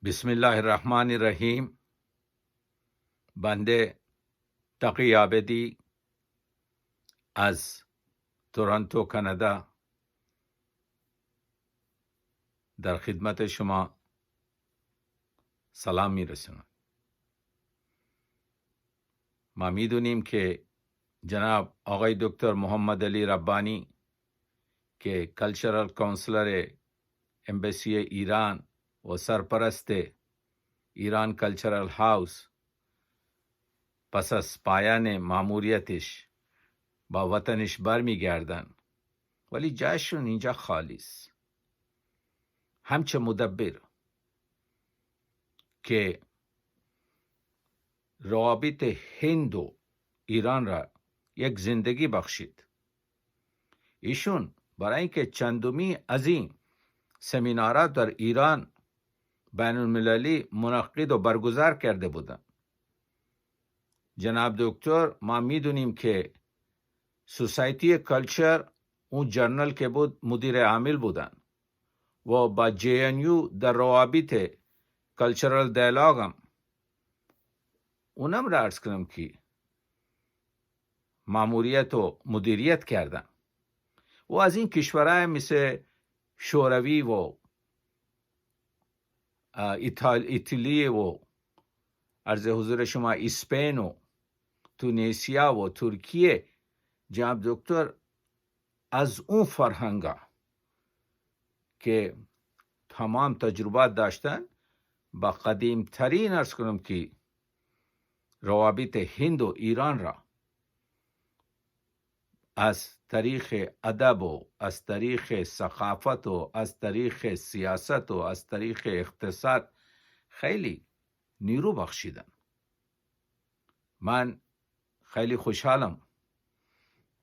بسم الله الرحمن الرحیم. بنده تقی عابدی از تورنتو کانادا در خدمت شما سلام میرسونم. ما میدونیم که جناب آقای دکتر محمد علی ربانی که کلچرال کانسلر امبسی ایران و سرپرست ایران کلچرال هاوس پس از پایان ماموریتش با وطنش برمیگردن، ولی جایشون اینجا خالی است. همچه مدبر که روابط هند و ایران را یک زندگی بخشید، ایشون برای اینکه چندمی از این سمینارات در ایران بین المللی منعقد و برگزار کرده بودند. جناب دکتر ما میدونیم که سوسایتی کلچر اون جرنل که بود مدیر عامل بودن و با JNU در روابط کلچرال دیالوگ هم اونم را عرض کنم که ماموریت و مدیریت کردن و از این کشورهای مثل شوروی و ایتالی و عرض حضور شما اسپین و تونسیا و ترکیه، جناب دکتر از اون فرهنگا که تمام تجربات داشتن با قدیم ترین عرض کنم که روابط هند و ایران را از طریق ادب و از طریق ثقافت و از طریق سیاست و از طریق اقتصاد خیلی نیرو بخشیدن. من خیلی خوشحالم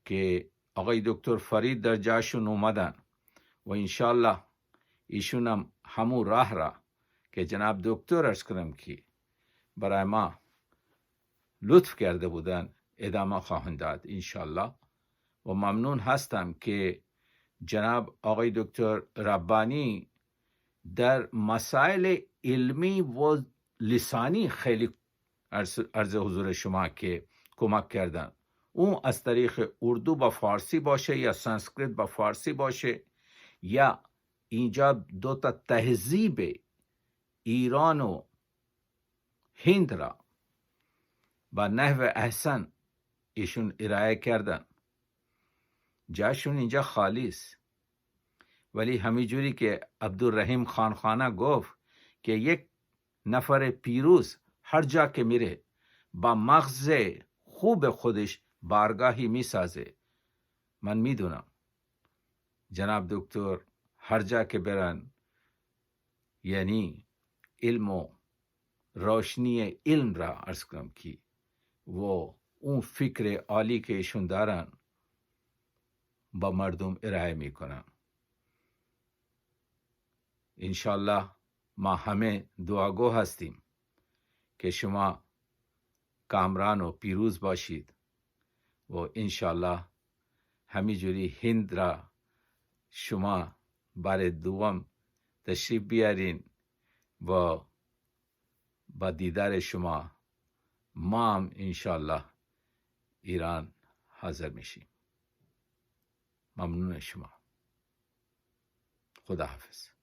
که آقای دکتر فرید در جاشون اومدن و انشالله ایشون هم همون راه را که جناب دکتر عرض کنم که برای ما لطف کرده بودن ادامه خواهند داد انشالله. و ممنون هستم که جناب آقای دکتر ربانی در مسائل علمی و لسانی خیلی عرض حضور شما که کمک کردن، اون از طریق اردو با فارسی باشه یا سانسکریت با فارسی باشه یا اینجا دو تا تهذیب ایران و هند را با نحو احسن ایشون ارائه کردن. جاشون اینجا خالی است، ولی همینجوری که عبدالرحیم خانخانه گفت که یک نفر پیروز هر جا که میره با مغز خوب خودش بارگاهی میسازه. من میدونم جناب دکتر هر جا که برن یعنی علم و روشنی علم را عرض کنم کی و اون فکر عالی که ایشون دارن با مردم ارائه میکنن. انشالله ما همه دعاگو هستیم که شما کامران و پیروز باشید و انشالله همینجوری هند را شما بار دوم تشریف بیارین و با دیدار شما ما هم انشالله ایران حاضر میشیم. ممنون شما. خدا حافظ.